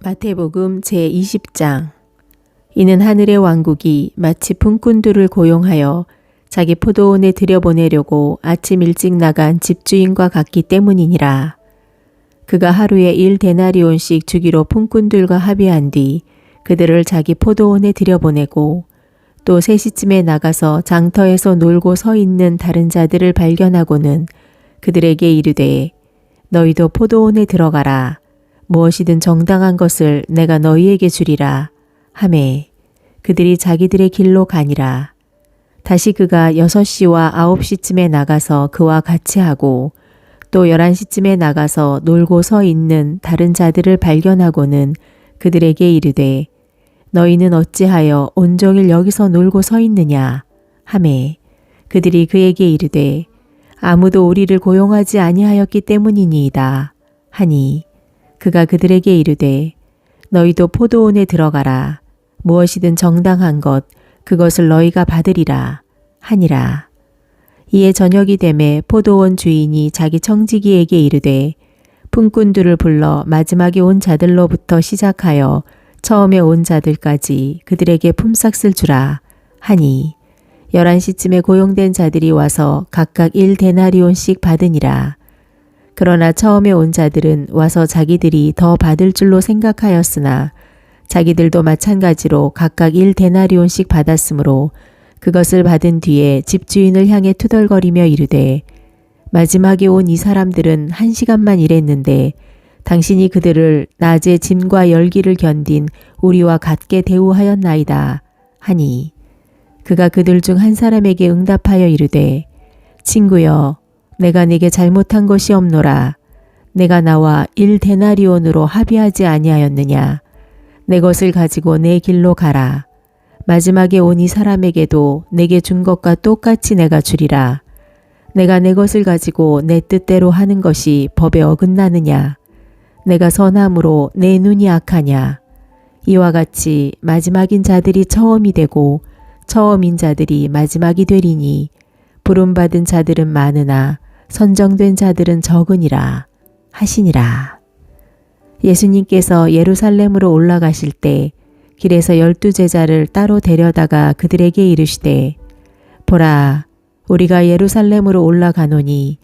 마태복음 제20장. 이는 하늘의 왕국이 마치 품꾼들을 고용하여 자기 포도원에 들여보내려고 아침 일찍 나간 집주인과 같기 때문이니라. 그가 하루에 1데나리온씩 주기로 품꾼들과 합의한 뒤 그들을 자기 포도원에 들여보내고 또 3시쯤에 나가서 장터에서 놀고 서 있는 다른 자들을 발견하고는 그들에게 이르되 너희도 포도원에 들어가라. 무엇이든 정당한 것을 내가 너희에게 주리라 하매 그들이 자기들의 길로 가니라. 다시 그가 6시와 9시쯤에 나가서 그와 같이 하고 또 11시쯤에 나가서 놀고 서 있는 다른 자들을 발견하고는 그들에게 이르되 너희는 어찌하여 온종일 여기서 놀고 서 있느냐 하매 그들이 그에게 이르되 아무도 우리를 고용하지 아니하였기 때문이니이다 하니 그가 그들에게 이르되 너희도 포도원에 들어가라. 무엇이든 정당한 것 그것을 너희가 받으리라 하니라. 이에 저녁이 되매 포도원 주인이 자기 청지기에게 이르되 품꾼들을 불러 마지막에 온 자들로부터 시작하여 처음에 온 자들까지 그들에게 품삯을 주라 하니 11시쯤에 고용된 자들이 와서 각각 1데나리온씩 받으니라. 그러나 처음에 온 자들은 와서 자기들이 더 받을 줄로 생각하였으나 자기들도 마찬가지로 각각 1데나리온씩 받았으므로 그것을 받은 뒤에 집주인을 향해 투덜거리며 이르되 마지막에 온 이 사람들은 1시간만 일했는데 당신이 그들을 낮에 짐과 열기를 견딘 우리와 같게 대우하였나이다 하니 그가 그들 중 한 사람에게 응답하여 이르되 친구여 내가 네게 잘못한 것이 없노라. 내가 나와 1데나리온으로 합의하지 아니하였느냐. 내 것을 가지고 내 길로 가라. 마지막에 온 이 사람에게도 내게 준 것과 똑같이 내가 주리라. 내가 내 것을 가지고 내 뜻대로 하는 것이 법에 어긋나느냐. 내가 선함으로 내 눈이 악하냐. 이와 같이 마지막인 자들이 처음이 되고 처음인 자들이 마지막이 되리니 부름받은 자들은 많으나 선정된 자들은 적으니라 하시니라. 예수님께서 예루살렘으로 올라가실 때 길에서 12제자를 따로 데려다가 그들에게 이르시되 보라 우리가 예루살렘으로 올라가노니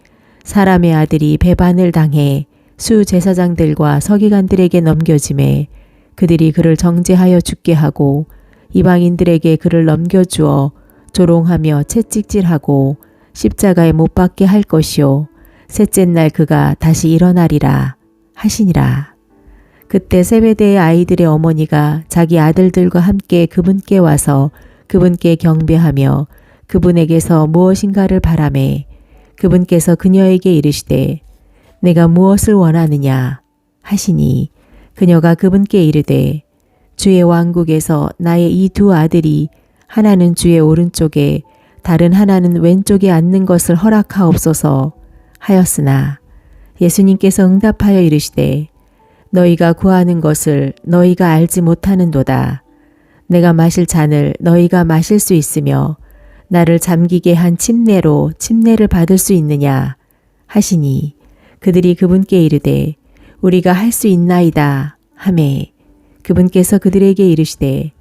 사람의 아들이 배반을 당해 수제사장들과 서기관들에게 넘겨짐에 그들이 그를 정죄하여 죽게 하고 이방인들에게 그를 넘겨주어 조롱하며 채찍질하고 십자가에 못 박게 할 것이요 셋째 날 그가 다시 일어나리라 하시니라. 그때 세베대의 아이들의 어머니가 자기 아들들과 함께 그분께 와서 그분께 경배하며 그분에게서 무엇인가를 바라매 그분께서 그녀에게 이르시되 내가 무엇을 원하느냐 하시니 그녀가 그분께 이르되 주의 왕국에서 나의 이 두 아들이 하나는 주의 오른쪽에 다른 하나는 왼쪽에 앉는 것을 허락하옵소서 하였으나 예수님께서 응답하여 이르시되 너희가 구하는 것을 너희가 알지 못하는도다. 내가 마실 잔을 너희가 마실 수 있으며 나를 잠기게 한 침례로 침례를 받을 수 있느냐 하시니 그들이 그분께 이르되 우리가 할 수 있나이다 하매 그분께서 그들에게 이르시되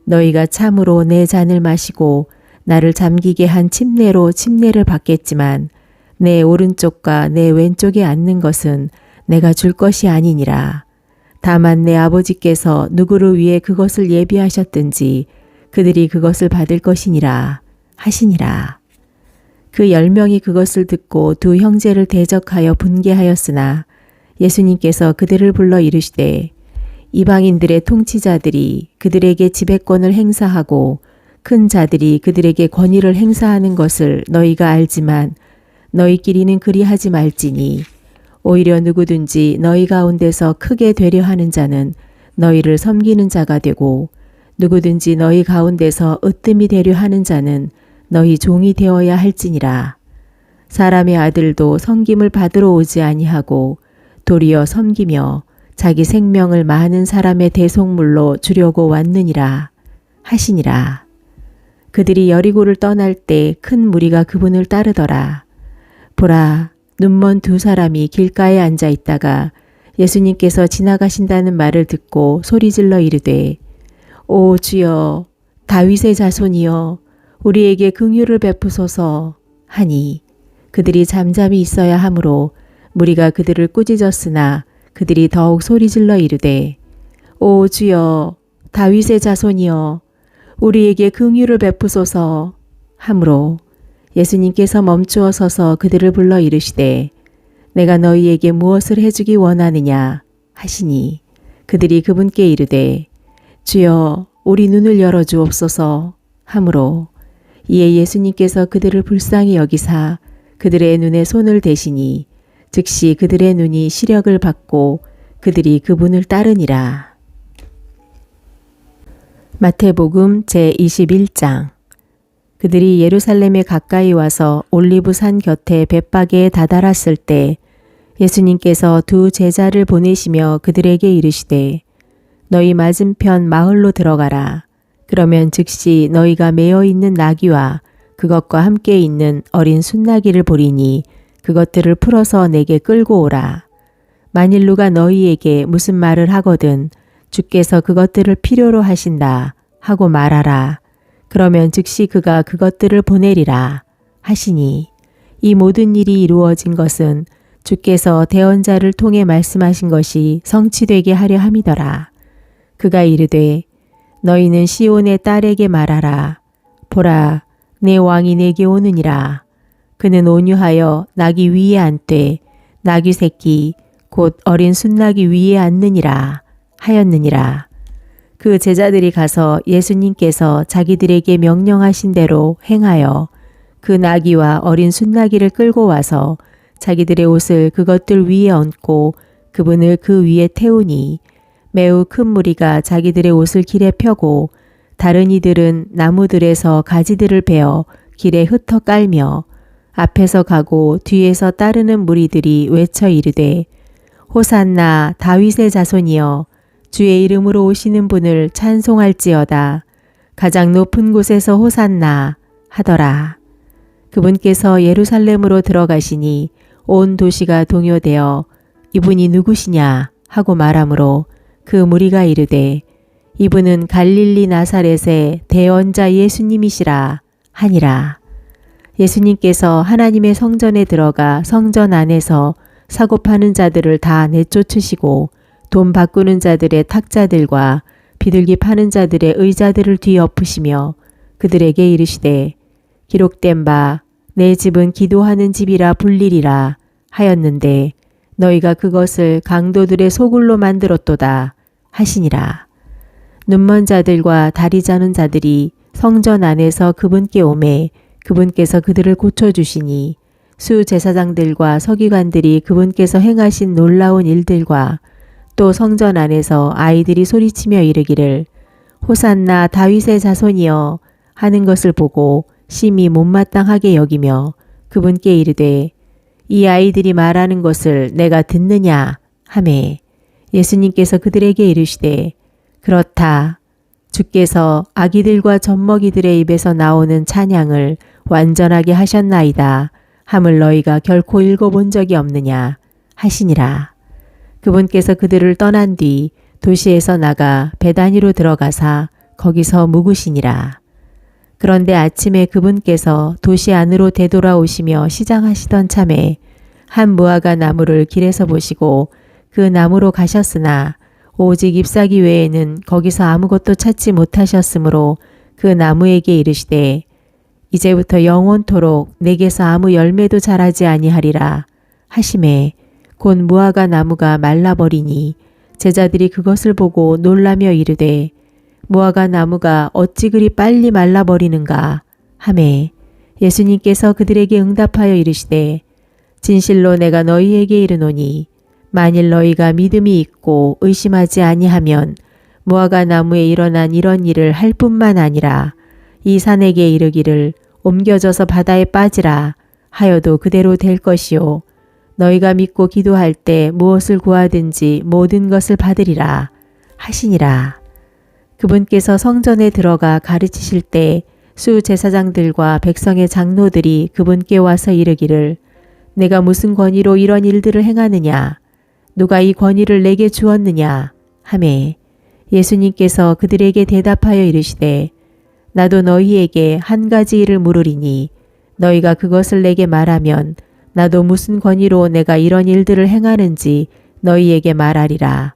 너희가 참으로 내 잔을 마시고 나를 잠기게 한 침례로 침례를 받겠지만 내 오른쪽과 내 왼쪽에 앉는 것은 내가 줄 것이 아니니라. 다만 내 아버지께서 누구를 위해 그것을 예비하셨든지 그들이 그것을 받을 것이니라 하시니라. 그 10명이 그것을 듣고 두 형제를 대적하여 분개하였으나 예수님께서 그들을 불러 이르시되 이방인들의 통치자들이 그들에게 지배권을 행사하고 큰 자들이 그들에게 권위를 행사하는 것을 너희가 알지만 너희끼리는 그리하지 말지니 오히려 누구든지 너희 가운데서 크게 되려 하는 자는 너희를 섬기는 자가 되고 누구든지 너희 가운데서 으뜸이 되려 하는 자는 너희 종이 되어야 할지니라. 사람의 아들도 섬김을 받으러 오지 아니하고 도리어 섬기며 자기 생명을 많은 사람의 대속물로 주려고 왔느니라 하시니라. 그들이 여리고를 떠날 때 큰 무리가 그분을 따르더라. 보라 눈먼 두 사람이 길가에 앉아 있다가 예수님께서 지나가신다는 말을 듣고 소리질러 이르되 오 주여 다윗의 자손이여 우리에게 긍휼을 베푸소서 하니 그들이 잠잠히 있어야 하므로 무리가 그들을 꾸짖었으나 그들이 더욱 소리질러 이르되 오 주여 다윗의 자손이여 우리에게 긍휼을 베푸소서 하므로 예수님께서 멈추어 서서 그들을 불러 이르시되 내가 너희에게 무엇을 해주기 원하느냐 하시니 그들이 그분께 이르되 주여 우리 눈을 열어 주옵소서 하므로 이에 예수님께서 그들을 불쌍히 여기사 그들의 눈에 손을 대시니 즉시 그들의 눈이 시력을 받고 그들이 그분을 따르니라. 마태복음 제21장. 그들이 예루살렘에 가까이 와서 올리브산 곁에 벳바게에 다다랐을 때 예수님께서 두 제자를 보내시며 그들에게 이르시되 너희 맞은편 마을로 들어가라. 그러면 즉시 너희가 매어 있는 나귀와 그것과 함께 있는 어린 순나귀를 보리니 그것들을 풀어서 내게 끌고 오라. 만일 누가 너희에게 무슨 말을 하거든 주께서 그것들을 필요로 하신다 하고 말하라. 그러면 즉시 그가 그것들을 보내리라 하시니 이 모든 일이 이루어진 것은 주께서 대언자를 통해 말씀하신 것이 성취되게 하려 함이더라. 그가 이르되 너희는 시온의 딸에게 말하라. 보라 내 왕이 내게 오느니라. 그는 온유하여 나귀 위에 앉되 나귀 새끼 곧 어린 순나귀 위에 앉느니라 하였느니라. 그 제자들이 가서 예수님께서 자기들에게 명령하신 대로 행하여 그 나귀와 어린 순나귀를 끌고 와서 자기들의 옷을 그것들 위에 얹고 그분을 그 위에 태우니 매우 큰 무리가 자기들의 옷을 길에 펴고 다른 이들은 나무들에서 가지들을 베어 길에 흩어 깔며 앞에서 가고 뒤에서 따르는 무리들이 외쳐 이르되 호산나 다윗의 자손이여 주의 이름으로 오시는 분을 찬송할지어다. 가장 높은 곳에서 호산나 하더라. 그분께서 예루살렘으로 들어가시니 온 도시가 동요되어 이분이 누구시냐 하고 말하므로 그 무리가 이르되 이분은 갈릴리 나사렛의 대언자 예수님이시라 하니라. 예수님께서 하나님의 성전에 들어가 성전 안에서 사고 파는 자들을 다 내쫓으시고 돈 바꾸는 자들의 탁자들과 비둘기 파는 자들의 의자들을 뒤엎으시며 그들에게 이르시되 기록된 바 내 집은 기도하는 집이라 불리리라 하였는데 너희가 그것을 강도들의 소굴로 만들었도다 하시니라. 눈먼 자들과 다리 자는 자들이 성전 안에서 그분께 오매 그분께서 그들을 고쳐주시니 수제사장들과 서기관들이 그분께서 행하신 놀라운 일들과 또 성전 안에서 아이들이 소리치며 이르기를 호산나 다윗의 자손이여 하는 것을 보고 심히 못마땅하게 여기며 그분께 이르되 이 아이들이 말하는 것을 내가 듣느냐 하매 예수님께서 그들에게 이르시되 그렇다. 주께서 아기들과 젖먹이들의 입에서 나오는 찬양을 완전하게 하셨나이다 함을 너희가 결코 읽어본 적이 없느냐 하시니라. 그분께서 그들을 떠난 뒤 도시에서 나가 베다니로 들어가사 거기서 묵으시니라. 그런데 아침에 그분께서 도시 안으로 되돌아오시며 시장하시던 참에 한 무화과 나무를 길에서 보시고 그 나무로 가셨으나 오직 잎사귀 외에는 거기서 아무것도 찾지 못하셨으므로 그 나무에게 이르시되 이제부터 영원토록 내게서 아무 열매도 자라지 아니하리라 하시매 곧 무화과 나무가 말라버리니 제자들이 그것을 보고 놀라며 이르되 무화과 나무가 어찌 그리 빨리 말라버리는가 하매 예수님께서 그들에게 응답하여 이르시되 진실로 내가 너희에게 이르노니 만일 너희가 믿음이 있고 의심하지 아니하면 무화과 나무에 일어난 이런 일을 할 뿐만 아니라 이 산에게 이르기를 옮겨져서 바다에 빠지라 하여도 그대로 될 것이요 너희가 믿고 기도할 때 무엇을 구하든지 모든 것을 받으리라 하시니라. 그분께서 성전에 들어가 가르치실 때 수제사장들과 백성의 장로들이 그분께 와서 이르기를 내가 무슨 권위로 이런 일들을 행하느냐 누가 이 권위를 내게 주었느냐 하매 예수님께서 그들에게 대답하여 이르시되 나도 너희에게 한 가지 일을 물으리니 너희가 그것을 내게 말하면 나도 무슨 권위로 내가 이런 일들을 행하는지 너희에게 말하리라.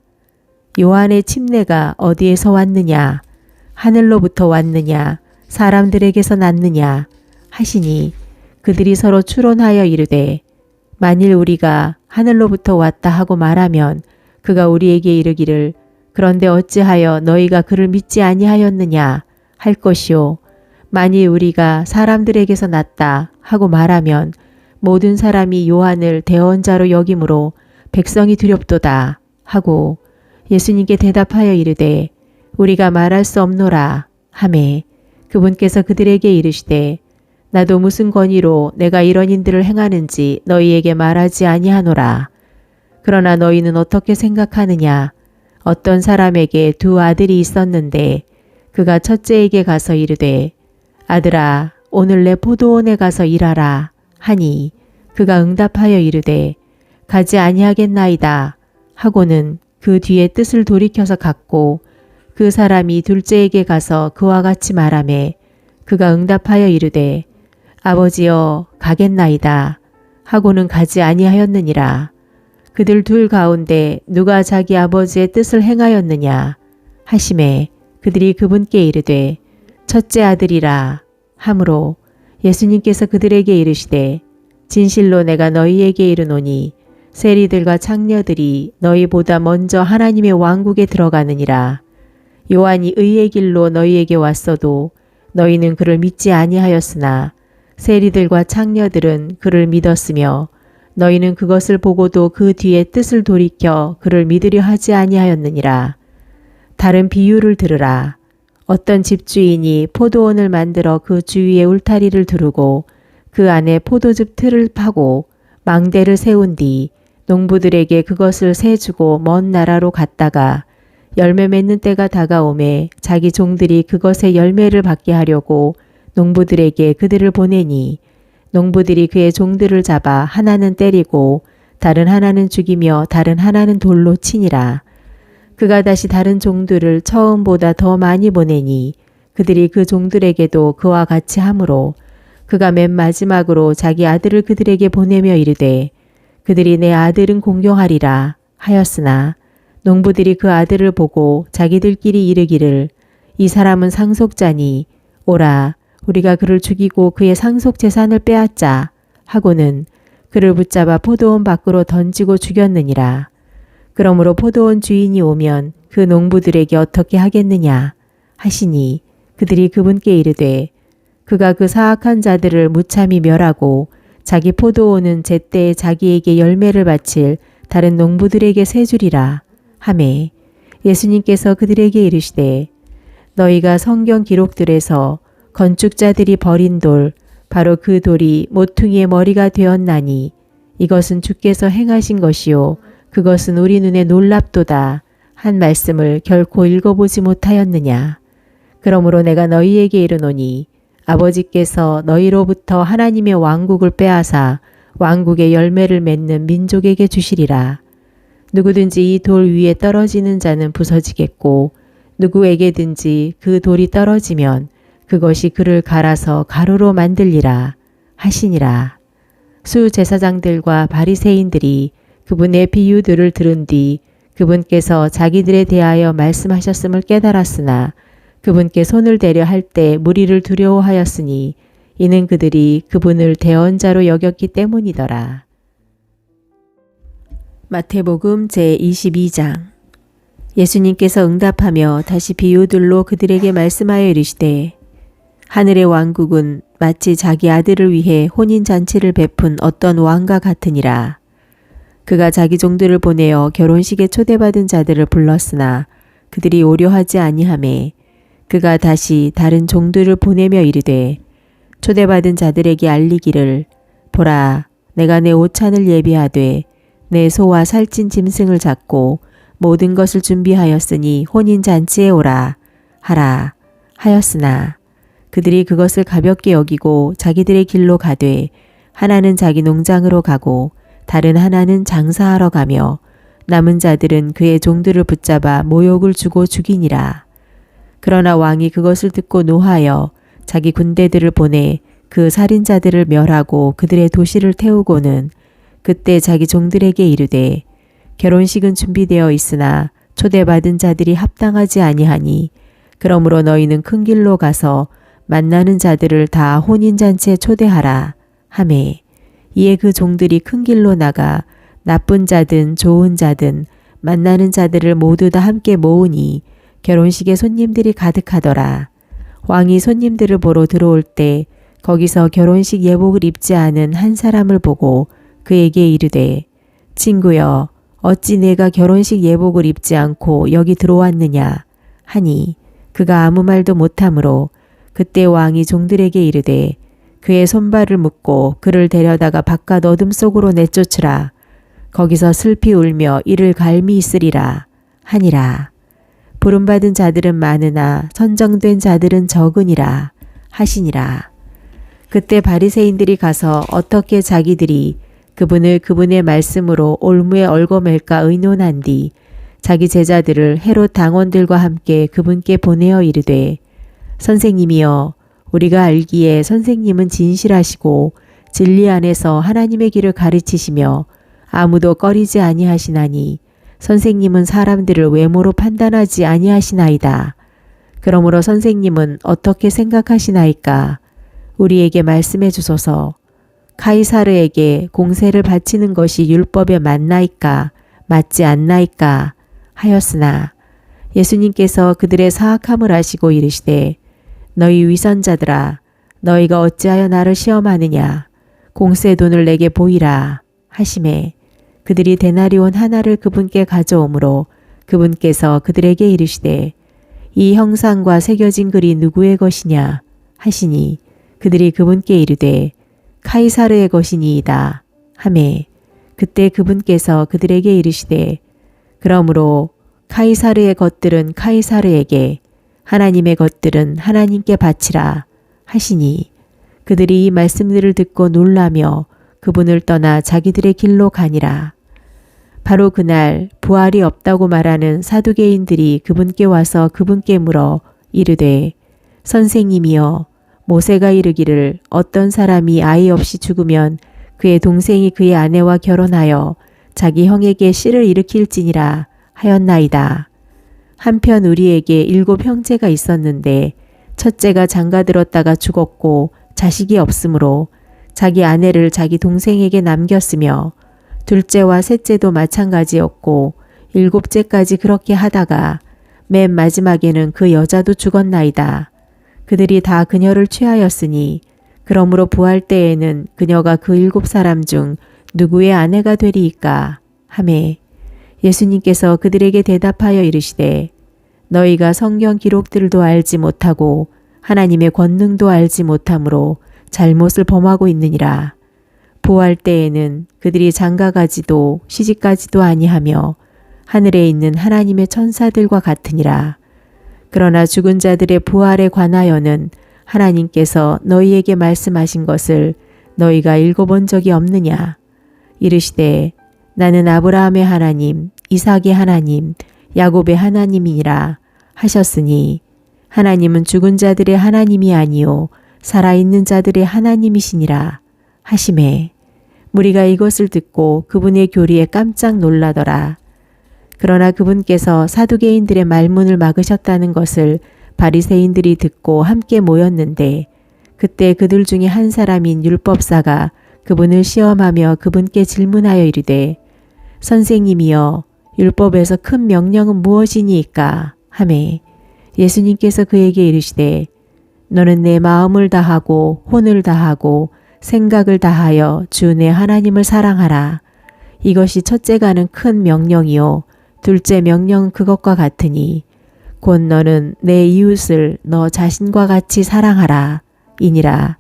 요한의 침례가 어디에서 왔느냐? 하늘로부터 왔느냐? 사람들에게서 났느냐? 하시니 그들이 서로 추론하여 이르되 만일 우리가 하늘로부터 왔다 하고 말하면 그가 우리에게 이르기를 그런데 어찌하여 너희가 그를 믿지 아니하였느냐 할 것이요. 만일 우리가 사람들에게서 났다 하고 말하면 모든 사람이 요한을 대언자로 여김으로 백성이 두렵도다 하고 예수님께 대답하여 이르되 우리가 말할 수 없노라 하매 그분께서 그들에게 이르시되 나도 무슨 권위로 내가 이런 인들을 행하는지 너희에게 말하지 아니하노라. 그러나 너희는 어떻게 생각하느냐? 어떤 사람에게 두 아들이 있었는데 그가 첫째에게 가서 이르되 아들아 오늘 내 포도원에 가서 일하라 하니 그가 응답하여 이르되 가지 아니하겠나이다 하고는 그 뒤에 뜻을 돌이켜서 갔고 그 사람이 둘째에게 가서 그와 같이 말하매 그가 응답하여 이르되 아버지여 가겠나이다 하고는 가지 아니하였느니라. 그들 둘 가운데 누가 자기 아버지의 뜻을 행하였느냐 하심에 그들이 그분께 이르되 첫째 아들이라 하므로 예수님께서 그들에게 이르시되 진실로 내가 너희에게 이르노니 세리들과 창녀들이 너희보다 먼저 하나님의 왕국에 들어가느니라. 요한이 의의 길로 너희에게 왔어도 너희는 그를 믿지 아니하였으나 세리들과 창녀들은 그를 믿었으며 너희는 그것을 보고도 그 뒤에 뜻을 돌이켜 그를 믿으려 하지 아니하였느니라. 다른 비유를 들으라. 어떤 집주인이 포도원을 만들어 그 주위에 울타리를 두르고 그 안에 포도즙 틀을 파고 망대를 세운 뒤 농부들에게 그것을 세주고 먼 나라로 갔다가 열매 맺는 때가 다가오매 자기 종들이 그것의 열매를 받게 하려고 농부들에게 그들을 보내니 농부들이 그의 종들을 잡아 하나는 때리고 다른 하나는 죽이며 다른 하나는 돌로 치니라. 그가 다시 다른 종들을 처음보다 더 많이 보내니 그들이 그 종들에게도 그와 같이 하므로 그가 맨 마지막으로 자기 아들을 그들에게 보내며 이르되 그들이 내 아들은 공경하리라 하였으나 농부들이 그 아들을 보고 자기들끼리 이르기를 이 사람은 상속자니 오라 우리가 그를 죽이고 그의 상속 재산을 빼앗자 하고는 그를 붙잡아 포도원 밖으로 던지고 죽였느니라. 그러므로 포도원 주인이 오면 그 농부들에게 어떻게 하겠느냐 하시니 그들이 그분께 이르되 그가 그 사악한 자들을 무참히 멸하고 자기 포도원은 제때에 자기에게 열매를 바칠 다른 농부들에게 세주리라 하매 예수님께서 그들에게 이르시되 너희가 성경 기록들에서 건축자들이 버린 돌 바로 그 돌이 모퉁이의 머리가 되었나니 이것은 주께서 행하신 것이요 그것은 우리 눈에 놀랍도다 한 말씀을 결코 읽어보지 못하였느냐. 그러므로 내가 너희에게 이르노니 아버지께서 너희로부터 하나님의 왕국을 빼앗아 왕국의 열매를 맺는 민족에게 주시리라. 누구든지 이 돌 위에 떨어지는 자는 부서지겠고 누구에게든지 그 돌이 떨어지면 그것이 그를 갈아서 가루로 만들리라 하시니라. 수제사장들과 바리새인들이 그분의 비유들을 들은 뒤 그분께서 자기들에 대하여 말씀하셨음을 깨달았으나 그분께 손을 대려 할 때 무리를 두려워하였으니 이는 그들이 그분을 대언자로 여겼기 때문이더라. 마태복음 제22장. 예수님께서 응답하며 다시 비유들로 그들에게 말씀하여 이르시되 하늘의 왕국은 마치 자기 아들을 위해 혼인잔치를 베푼 어떤 왕과 같으니라. 그가 자기 종들을 보내어 결혼식에 초대받은 자들을 불렀으나 그들이 오려 하지 아니하매 그가 다시 다른 종들을 보내며 이르되 초대받은 자들에게 알리기를 보라 내가 내 오찬을 예비하되 내 소와 살찐 짐승을 잡고 모든 것을 준비하였으니 혼인잔치에 오라 하라 하였으나 그들이 그것을 가볍게 여기고 자기들의 길로 가되 하나는 자기 농장으로 가고 다른 하나는 장사하러 가며 남은 자들은 그의 종들을 붙잡아 모욕을 주고 죽이니라. 그러나 왕이 그것을 듣고 노하여 자기 군대들을 보내 그 살인자들을 멸하고 그들의 도시를 태우고는 그때 자기 종들에게 이르되 결혼식은 준비되어 있으나 초대받은 자들이 합당하지 아니하니 그러므로 너희는 큰 길로 가서 만나는 자들을 다 혼인잔치에 초대하라 하매 이에 그 종들이 큰 길로 나가 나쁜 자든 좋은 자든 만나는 자들을 모두 다 함께 모으니 결혼식에 손님들이 가득하더라. 왕이 손님들을 보러 들어올 때 거기서 결혼식 예복을 입지 않은 한 사람을 보고 그에게 이르되 친구여 어찌 내가 결혼식 예복을 입지 않고 여기 들어왔느냐 하니 그가 아무 말도 못하므로 그때 왕이 종들에게 이르되 그의 손발을 묶고 그를 데려다가 바깥 어둠 속으로 내쫓으라. 거기서 슬피 울며 이를 갈미 있으리라 하니라. 부름받은 자들은 많으나 선정된 자들은 적으니라 하시니라. 그때 바리새인들이 가서 어떻게 자기들이 그분을 그분의 말씀으로 올무에 얽어맬까 의논한 뒤 자기 제자들을 헤롯 당원들과 함께 그분께 보내어 이르되 선생님이여 우리가 알기에 선생님은 진실하시고 진리 안에서 하나님의 길을 가르치시며 아무도 꺼리지 아니하시나니 선생님은 사람들을 외모로 판단하지 아니하시나이다. 그러므로 선생님은 어떻게 생각하시나이까? 우리에게 말씀해 주소서. 카이사르에게 공세를 바치는 것이 율법에 맞나이까 맞지 않나이까 하였으나 예수님께서 그들의 사악함을 아시고 이르시되 너희 위선자들아 너희가 어찌하여 나를 시험하느냐 공세 돈을 내게 보이라 하시매 그들이 데나리온 하나를 그분께 가져오므로 그분께서 그들에게 이르시되 이 형상과 새겨진 글이 누구의 것이냐 하시니 그들이 그분께 이르되 카이사르의 것이니이다 하매 그때 그분께서 그들에게 이르시되 그러므로 카이사르의 것들은 카이사르에게 하나님의 것들은 하나님께 바치라 하시니 그들이 이 말씀들을 듣고 놀라며 그분을 떠나 자기들의 길로 가니라. 바로 그날 부활이 없다고 말하는 사두개인들이 그분께 와서 그분께 물어 이르되 선생님이여 모세가 이르기를 어떤 사람이 아이 없이 죽으면 그의 동생이 그의 아내와 결혼하여 자기 형에게 씨를 일으킬지니라 하였나이다. 한편 우리에게 7 형제가 있었는데 첫째가 장가들었다가 죽었고 자식이 없으므로 자기 아내를 자기 동생에게 남겼으며 둘째와 셋째도 마찬가지였고 7째까지 그렇게 하다가 맨 마지막에는 그 여자도 죽었나이다. 그들이 다 그녀를 취하였으니 그러므로 부활 때에는 그녀가 그 7사람 중 누구의 아내가 되리이까 하매 예수님께서 그들에게 대답하여 이르시되 너희가 성경 기록들도 알지 못하고 하나님의 권능도 알지 못하므로 잘못을 범하고 있느니라. 부활 때에는 그들이 장가가지도 시집가지도 아니하며 하늘에 있는 하나님의 천사들과 같으니라. 그러나 죽은 자들의 부활에 관하여는 하나님께서 너희에게 말씀하신 것을 너희가 읽어본 적이 없느냐. 이르시되 나는 아브라함의 하나님, 이삭의 하나님, 야곱의 하나님이니라 하셨으니 하나님은 죽은 자들의 하나님이 아니요 살아있는 자들의 하나님이시니라 하시매 무리가 이것을 듣고 그분의 교리에 깜짝 놀라더라. 그러나 그분께서 사두개인들의 말문을 막으셨다는 것을 바리새인들이 듣고 함께 모였는데 그때 그들 중에 한 사람인 율법사가 그분을 시험하며 그분께 질문하여 이르되 선생님이여 율법에서 큰 명령은 무엇이니이까 하매 예수님께서 그에게 이르시되 너는 내 마음을 다하고 혼을 다하고 생각을 다하여 주 내 하나님을 사랑하라. 이것이 첫째가는 큰 명령이요 둘째 명령은 그것과 같으니 곧 너는 내 이웃을 너 자신과 같이 사랑하라 이니라.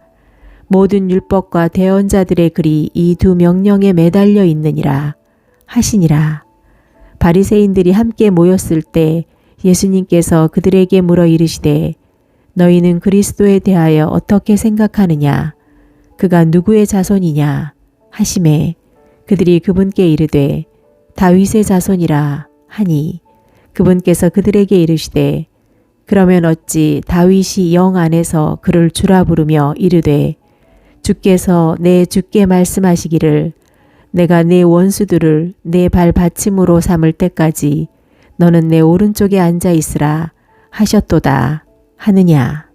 모든 율법과 대언자들의 글이 이 2 명령에 매달려 있느니라 하시니라. 바리새인들이 함께 모였을 때 예수님께서 그들에게 물어 이르시되 너희는 그리스도에 대하여 어떻게 생각하느냐? 그가 누구의 자손이냐? 하시매 그들이 그분께 이르되 다윗의 자손이라 하니 그분께서 그들에게 이르시되 그러면 어찌 다윗이 영 안에서 그를 주라 부르며 이르되 주께서 내 주께 말씀하시기를 내가 내 원수들을 내 발 받침으로 삼을 때까지 너는 내 오른쪽에 앉아 있으라 하셨도다 하느냐.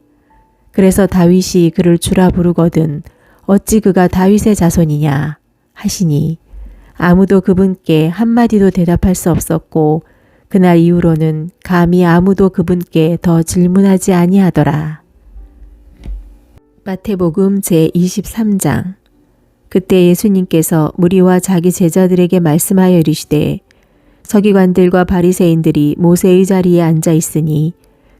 그래서 다윗이 그를 주라 부르거든 어찌 그가 다윗의 자손이냐 하시니 아무도 그분께 한마디도 대답할 수 없었고 그날 이후로는 감히 아무도 그분께 더 질문하지 아니하더라. 마태복음 제23장. 그때 예수님께서 무리와 자기 제자들에게 말씀하여 이르시되 서기관들과 바리새인들이 모세의 자리에 앉아 있으니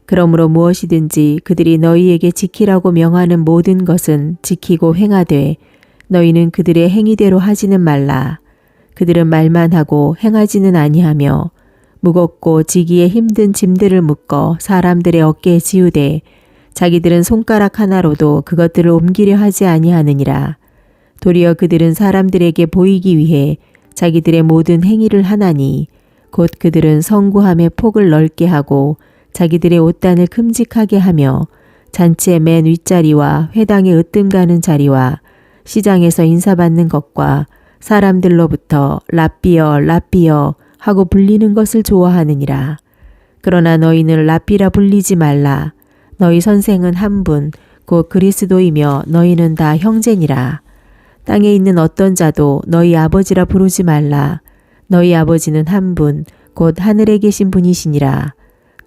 그러므로 무엇이든지 그들이 너희에게 지키라고 명하는 모든 것은 지키고 행하되 너희는 그들의 행위대로 하지는 말라. 그들은 말만 하고 행하지는 아니하며 무겁고 지기에 힘든 짐들을 묶어 사람들의 어깨에 지우되 자기들은 손가락 하나로도 그것들을 옮기려 하지 아니하느니라. 도리어 그들은 사람들에게 보이기 위해 자기들의 모든 행위를 하나니 곧 그들은 성구함의 폭을 넓게 하고 자기들의 옷단을 큼직하게 하며 잔치의 맨 윗자리와 회당에 으뜸 가는 자리와 시장에서 인사받는 것과 사람들로부터 랍비여 랍비여 하고 불리는 것을 좋아하느니라. 그러나 너희는 랍비라 불리지 말라. 너희 선생은 한 분, 곧 그리스도이며 너희는 다 형제니라. 땅에 있는 어떤 자도 너희 아버지라 부르지 말라. 너희 아버지는 한 분, 곧 하늘에 계신 분이시니라.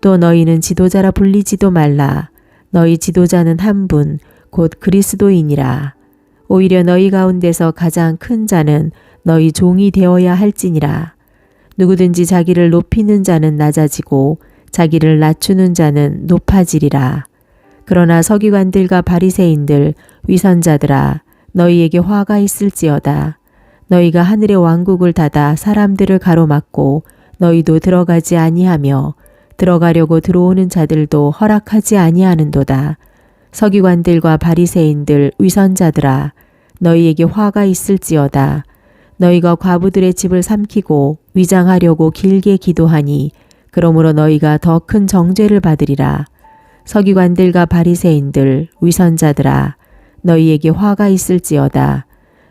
또 너희는 지도자라 불리지도 말라. 너희 지도자는 한 분, 곧 그리스도이니라. 오히려 너희 가운데서 가장 큰 자는 너희 종이 되어야 할지니라. 누구든지 자기를 높이는 자는 낮아지고 자기를 낮추는 자는 높아지리라. 그러나 서기관들과 바리새인들, 위선자들아, 너희에게 화가 있을지어다. 너희가 하늘의 왕국을 닫아 사람들을 가로막고 너희도 들어가지 아니하며 들어가려고 들어오는 자들도 허락하지 아니하는도다. 서기관들과 바리새인들, 위선자들아, 너희에게 화가 있을지어다. 너희가 과부들의 집을 삼키고 위장하려고 길게 기도하니 그러므로 너희가 더 큰 정죄를 받으리라. 서기관들과 바리새인들, 위선자들아, 너희에게 화가 있을지어다.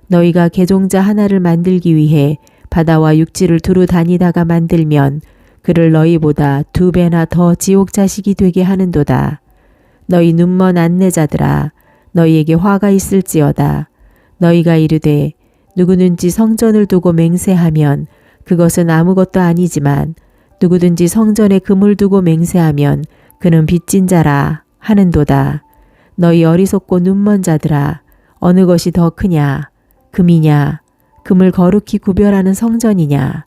너희가 개종자 하나를 만들기 위해 바다와 육지를 두루 다니다가 만들면 그를 너희보다 2배나 더 지옥 자식이 되게 하는도다. 너희 눈먼 안내자들아, 너희에게 화가 있을지어다. 너희가 이르되 누구든지 성전을 두고 맹세하면 그것은 아무것도 아니지만 누구든지 성전에 금을 두고 맹세하면 그는 빚진 자라 하는도다. 너희 어리석고 눈먼 자들아, 어느 것이 더 크냐? 금이냐? 금을 거룩히 구별하는 성전이냐?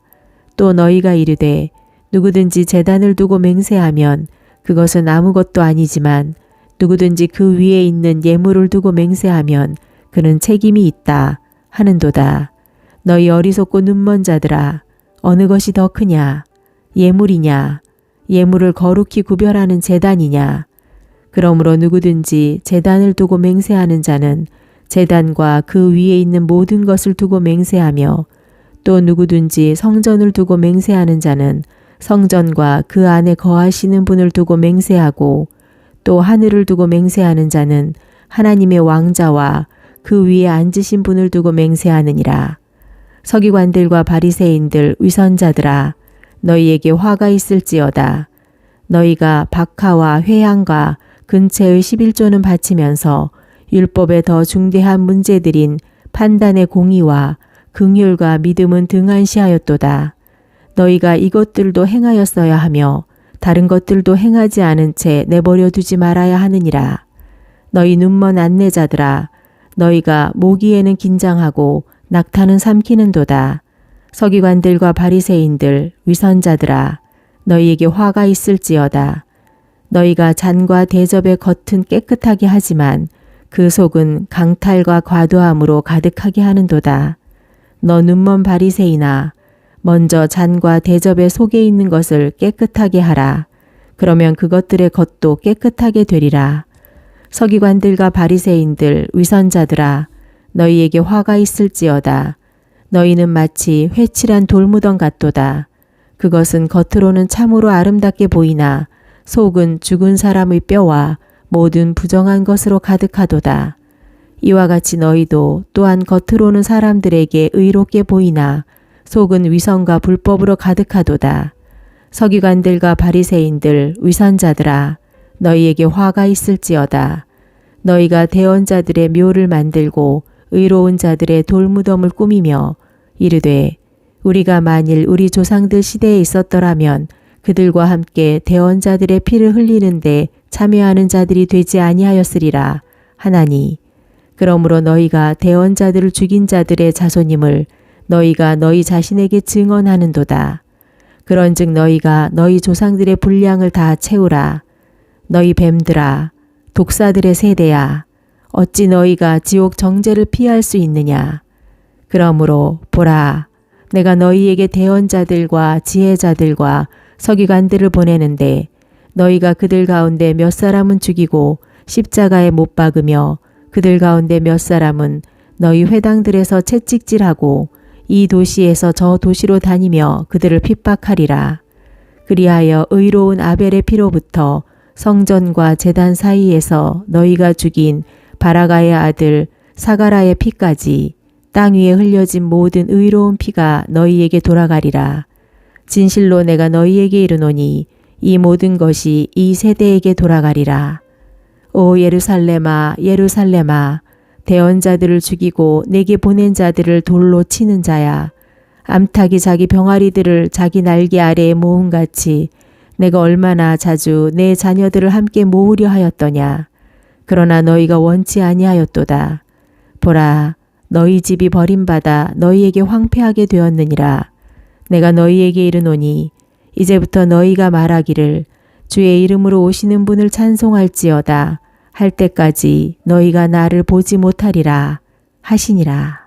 또 너희가 이르되 누구든지 제단을 두고 맹세하면 그것은 아무것도 아니지만 누구든지 그 위에 있는 예물을 두고 맹세하면 그는 책임이 있다 하는도다. 너희 어리석고 눈먼 자들아, 어느 것이 더 크냐? 예물이냐? 예물을 거룩히 구별하는 제단이냐? 그러므로 누구든지 제단을 두고 맹세하는 자는 제단과 그 위에 있는 모든 것을 두고 맹세하며 또 누구든지 성전을 두고 맹세하는 자는 성전과 그 안에 거하시는 분을 두고 맹세하고 또 하늘을 두고 맹세하는 자는 하나님의 왕자와 그 위에 앉으신 분을 두고 맹세하느니라. 서기관들과 바리새인들, 위선자들아, 너희에게 화가 있을지어다. 너희가 박하와 회향과 근체의 11조는 바치면서 율법에 더 중대한 문제들인 판단의 공의와 긍휼과 믿음은 등한시하였도다. 너희가 이것들도 행하였어야 하며 다른 것들도 행하지 않은 채 내버려 두지 말아야 하느니라. 너희 눈먼 안내자들아, 너희가 모기에는 긴장하고 낙타는 삼키는도다. 서기관들과 바리새인들, 위선자들아, 너희에게 화가 있을지어다. 너희가 잔과 대접의 겉은 깨끗하게 하지만 그 속은 강탈과 과도함으로 가득하게 하는도다. 너 눈먼 바리새인아, 먼저 잔과 대접의 속에 있는 것을 깨끗하게 하라. 그러면 그것들의 겉도 깨끗하게 되리라. 서기관들과 바리새인들, 위선자들아, 너희에게 화가 있을지어다. 너희는 마치 회칠한 돌무덤 같도다. 그것은 겉으로는 참으로 아름답게 보이나 속은 죽은 사람의 뼈와 모든 부정한 것으로 가득하도다. 이와 같이 너희도 또한 겉으로는 사람들에게 의롭게 보이나 속은 위선과 불법으로 가득하도다. 서기관들과 바리새인들, 위선자들아, 너희에게 화가 있을지어다. 너희가 대언자들의 묘를 만들고 의로운 자들의 돌무덤을 꾸미며 이르되 우리가 만일 우리 조상들 시대에 있었더라면 그들과 함께 대언자들의 피를 흘리는데 참여하는 자들이 되지 아니하였으리라 하나니, 그러므로 너희가 대언자들을 죽인 자들의 자손임을 너희가 너희 자신에게 증언하는도다. 그런즉 너희가 너희 조상들의 분량을 다 채우라. 너희 뱀들아, 독사들의 세대야, 어찌 너희가 지옥 정죄를 피할 수 있느냐. 그러므로 보라, 내가 너희에게 대언자들과 지혜자들과 서기관들을 보내는데 너희가 그들 가운데 몇 사람은 죽이고 십자가에 못 박으며 그들 가운데 몇 사람은 너희 회당들에서 채찍질하고 이 도시에서 저 도시로 다니며 그들을 핍박하리라. 그리하여 의로운 아벨의 피로부터 성전과 제단 사이에서 너희가 죽인 바라가의 아들 사가라의 피까지 땅 위에 흘려진 모든 의로운 피가 너희에게 돌아가리라. 진실로 내가 너희에게 이르노니 이 모든 것이 이 세대에게 돌아가리라. 오 예루살렘아, 예루살렘아, 대언자들을 죽이고 내게 보낸 자들을 돌로 치는 자야. 암탉이 자기 병아리들을 자기 날개 아래에 모음같이 내가 얼마나 자주 내 자녀들을 함께 모으려 하였더냐. 그러나 너희가 원치 아니하였도다. 보라, 너희 집이 버림받아 너희에게 황폐하게 되었느니라. 내가 너희에게 이르노니 이제부터 너희가 말하기를 주의 이름으로 오시는 분을 찬송할지어다 할 때까지 너희가 나를 보지 못하리라 하시니라.